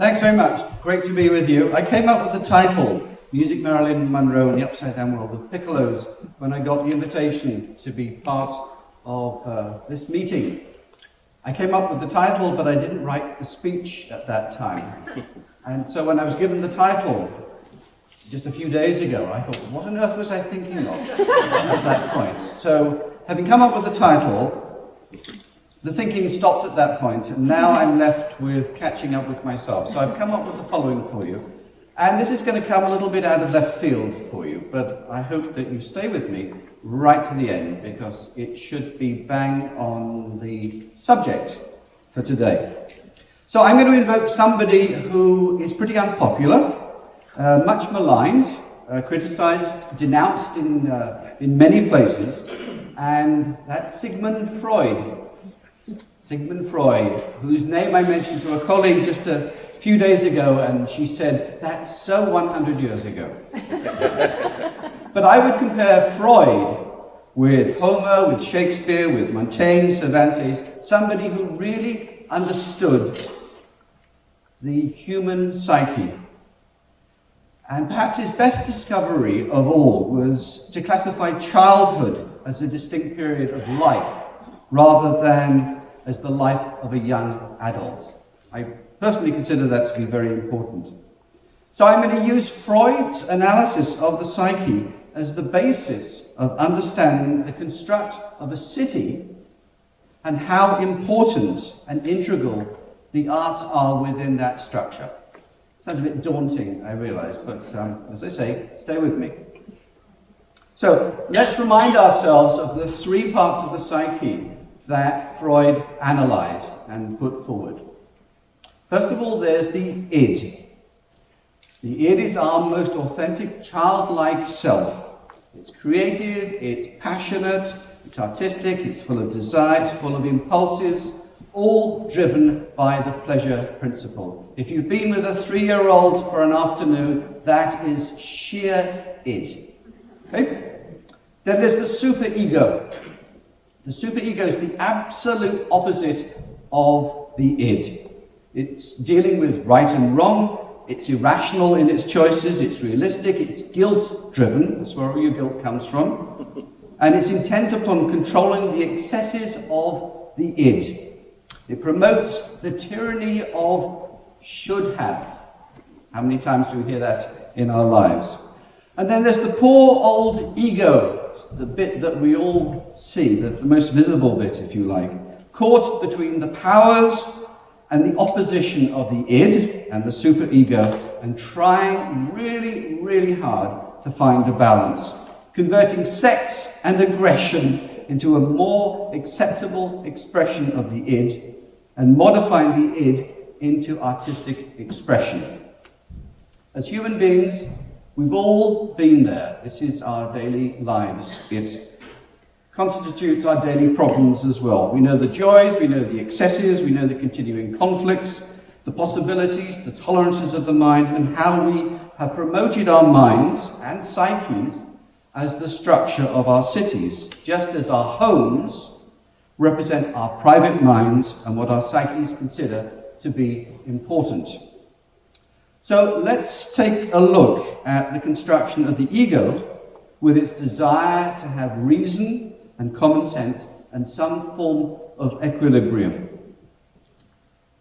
Thanks very much. Great to be with you. I came up with the title, Music Marilyn Monroe and the Upside Down World of Piccolos, when I got the invitation to be part of this meeting. I came up with the title, but I didn't write the speech at that time. And so when I was given the title, just a few days ago, I thought, what on earth was I thinking of at that point? So, having come up with the title, the thinking stopped at that point, and now I'm left with catching up with myself. So I've come up with the following for you. And this is going to come a little bit out of left field for you, but I hope that you stay with me right to the end, because it should be bang on the subject for today. So I'm going to invoke somebody who is pretty unpopular, much maligned, criticized, denounced in many places, and that's Sigmund Freud. Sigmund Freud, whose name I mentioned to a colleague just a few days ago, and she said, that's so 100 years ago. But I would compare Freud with Homer, with Shakespeare, with Montaigne, Cervantes, somebody who really understood the human psyche. And perhaps his best discovery of all was to classify childhood as a distinct period of life, rather than as the life of a young adult. I personally consider that to be very important. So I'm going to use Freud's analysis of the psyche as the basis of understanding the construct of a city and how important and integral the arts are within that structure. Sounds a bit daunting, I realize, but as I say, stay with me. So let's remind ourselves of the three parts of the psyche that Freud analyzed and put forward. First of all, there's the id. The id is our most authentic, childlike self. It's creative, it's passionate, it's artistic, it's full of desire, it's full of impulses, all driven by the pleasure principle. If you've been with a 3-year-old for an afternoon, that is sheer id. Okay? Then there's the superego. The superego is the absolute opposite of the id. It's dealing with right and wrong, it's irrational in its choices, it's realistic, it's guilt-driven, that's where all your guilt comes from, and it's intent upon controlling the excesses of the id. It promotes the tyranny of should have. How many times do we hear that in our lives? And then there's the poor old ego, the bit that we all see, the most visible bit, if you like, caught between the powers and the opposition of the id and the superego, and trying really, really hard to find a balance, converting sex and aggression into a more acceptable expression of the id, and modifying the id into artistic expression. As human beings, we've all been there. This is our daily lives. It constitutes our daily problems as well. We know the joys, we know the excesses, we know the continuing conflicts, the possibilities, the tolerances of the mind, and how we have promoted our minds and psyches as the structure of our cities, just as our homes represent our private minds and what our psyches consider to be important. So let's take a look at the construction of the ego with its desire to have reason and common sense and some form of equilibrium.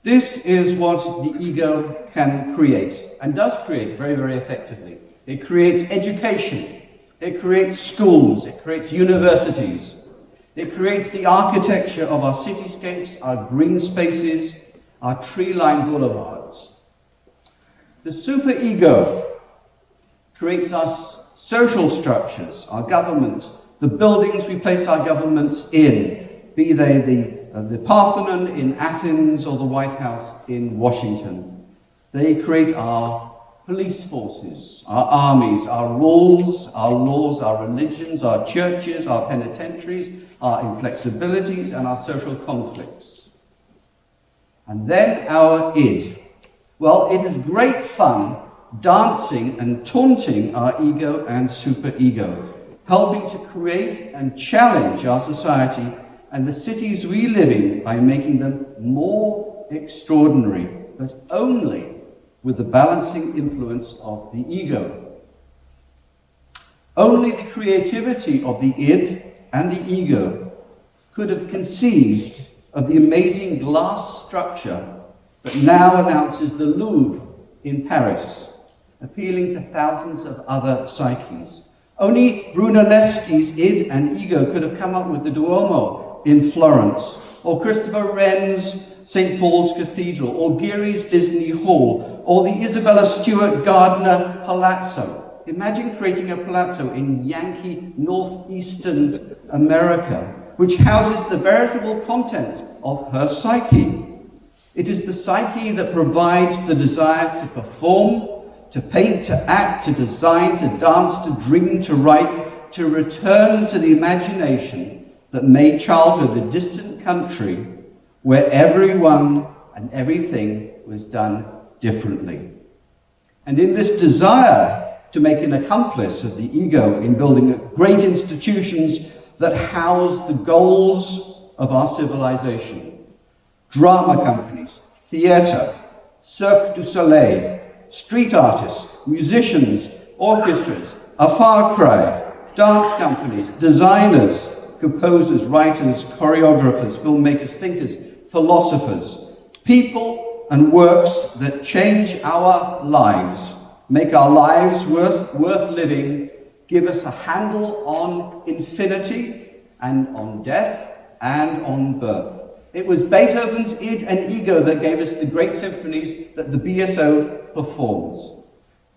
This is what the ego can create, and does create very, very effectively. It creates education, it creates schools, it creates universities, it creates the architecture of our cityscapes, our green spaces, our tree-lined boulevards. The superego creates our social structures, our governments, the buildings we place our governments in, be they the Parthenon in Athens or the White House in Washington. They create our police forces, our armies, our rules, our laws, our religions, our churches, our penitentiaries, our inflexibilities, and our social conflicts. And then our id. Well, it is great fun dancing and taunting our ego and superego, helping to create and challenge our society and the cities we live in by making them more extraordinary, but only with the balancing influence of the ego. Only the creativity of the id and the ego could have conceived of the amazing glass structure that now announces the Louvre in Paris, appealing to thousands of other psyches. Only Brunelleschi's id and ego could have come up with the Duomo in Florence, or Christopher Wren's St. Paul's Cathedral, or Geary's Disney Hall, or the Isabella Stewart Gardner Palazzo. Imagine creating a palazzo in Yankee northeastern America, which houses the veritable contents of her psyche. It is the psyche that provides the desire to perform, to paint, to act, to design, to dance, to dream, to write, to return to the imagination that made childhood a distant country where everyone and everything was done differently. And in this desire to make an accomplice of the ego in building great institutions that house the goals of our civilization, drama companies, theatre, Cirque du Soleil, street artists, musicians, orchestras, a far cry, dance companies, designers, composers, writers, choreographers, filmmakers, thinkers, philosophers, people and works that change our lives, make our lives worth living, give us a handle on infinity and on death and on birth. It was Beethoven's id and ego that gave us the great symphonies that the BSO performs.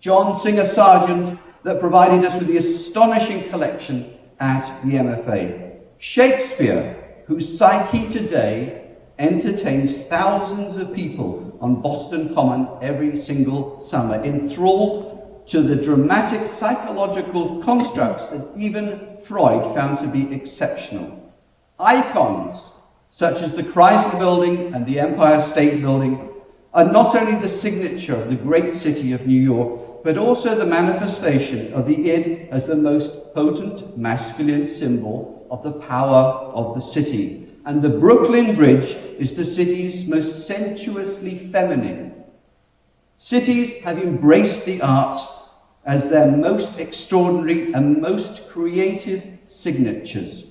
John Singer Sargent that provided us with the astonishing collection at the MFA. Shakespeare, whose psyche today entertains thousands of people on Boston Common every single summer, enthralled to the dramatic psychological constructs that even Freud found to be exceptional. Icons, such as the Chrysler Building and the Empire State Building, are not only the signature of the great city of New York, but also the manifestation of the id as the most potent masculine symbol of the power of the city. And the Brooklyn Bridge is the city's most sensuously feminine. Cities have embraced the arts as their most extraordinary and most creative signatures.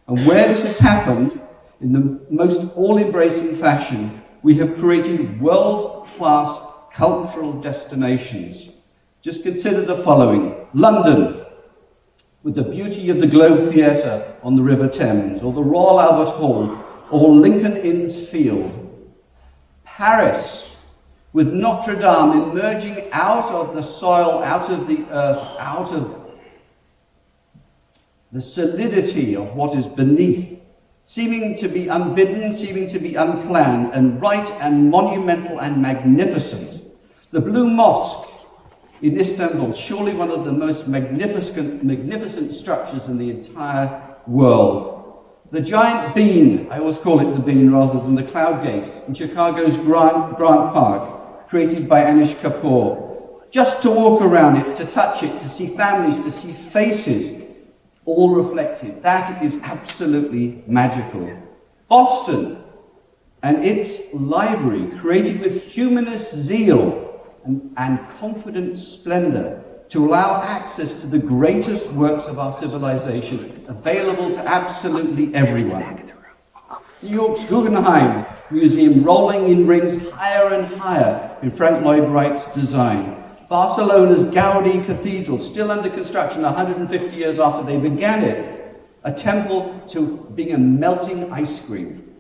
And where this has happened, in the most all-embracing fashion, we have created world-class cultural destinations. Just consider the following. London, with the beauty of the Globe Theatre on the River Thames, or the Royal Albert Hall, or Lincoln Inn's Field. Paris, with Notre Dame emerging out of the soil, out of the earth, out of the solidity of what is beneath, seeming to be unbidden, seeming to be unplanned, and right and monumental and magnificent. The Blue Mosque in Istanbul, surely one of the most magnificent structures in the entire world. The giant bean, I always call it the bean rather than the cloud gate, in Chicago's Grant Park, created by Anish Kapoor. Just to walk around it, to touch it, to see families, to see faces, all reflected. That is absolutely magical. Boston and its library, created with humanist zeal and confident splendor, to allow access to the greatest works of our civilization, available to absolutely everyone. New York's Guggenheim Museum, rolling in rings higher and higher in Frank Lloyd Wright's design. Barcelona's Gaudi Cathedral, still under construction 150 years after they began it, a temple to being a melting ice cream.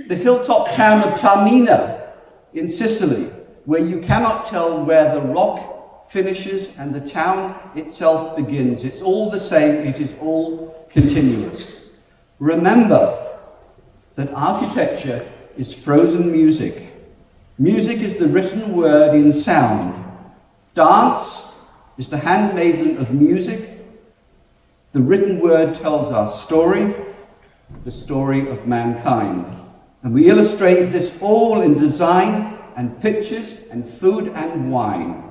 The hilltop town of Taormina in Sicily, where you cannot tell where the rock finishes and the town itself begins. It's all the same, it is all continuous. Remember that architecture is frozen music. Music is the written word in sound. Dance is the handmaiden of music. The written word tells our story, the story of mankind. And we illustrate this all in design and pictures and food and wine.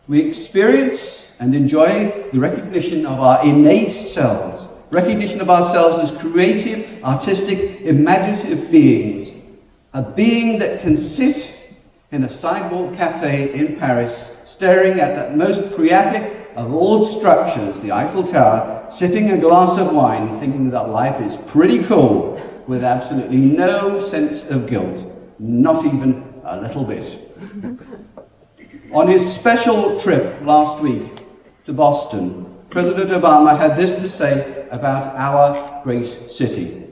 We experience and enjoy the recognition of our innate selves, recognition of ourselves as creative, artistic, imaginative beings, a being that can sit in a sidewalk cafe in Paris, staring at that most priapic of all structures, the Eiffel Tower, sipping a glass of wine, thinking that life is pretty cool, with absolutely no sense of guilt, not even a little bit. On his special trip last week to Boston, President Obama had this to say about our great city.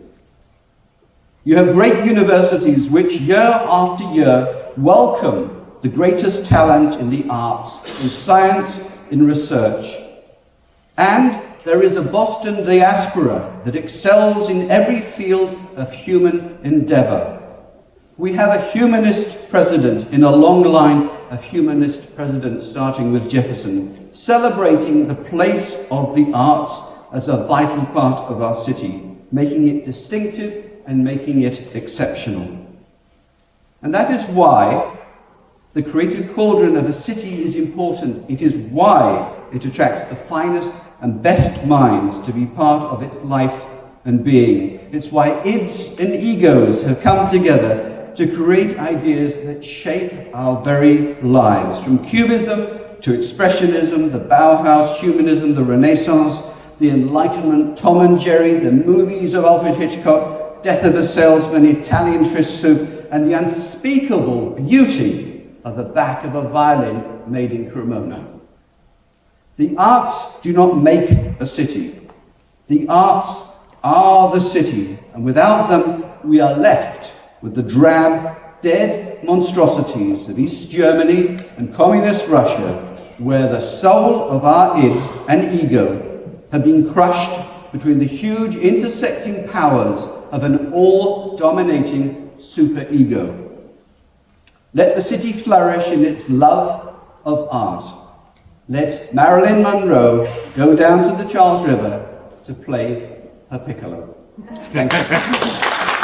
You have great universities which year after year welcome the greatest talent in the arts, in science, in research. And there is a Boston diaspora that excels in every field of human endeavor. We have a humanist president in a long line of humanist presidents, starting with Jefferson, celebrating the place of the arts as a vital part of our city, making it distinctive and making it exceptional. And that is why the creative cauldron of a city is important. It is why it attracts the finest and best minds to be part of its life and being. It's why ids and egos have come together to create ideas that shape our very lives, from Cubism to Expressionism, the Bauhaus, Humanism, the Renaissance, the Enlightenment, Tom and Jerry, the movies of Alfred Hitchcock, Death of a Salesman, Italian fish soup, and the unspeakable beauty of the back of a violin made in Cremona. The arts do not make a city. The arts are the city, and without them we are left with the drab, dead monstrosities of East Germany and communist Russia, where the soul of our id and ego have been crushed between the huge intersecting powers of an all-dominating superego. Let the city flourish in its love of art. Let Marilyn Monroe go down to the Charles River to play her piccolo. Thank you.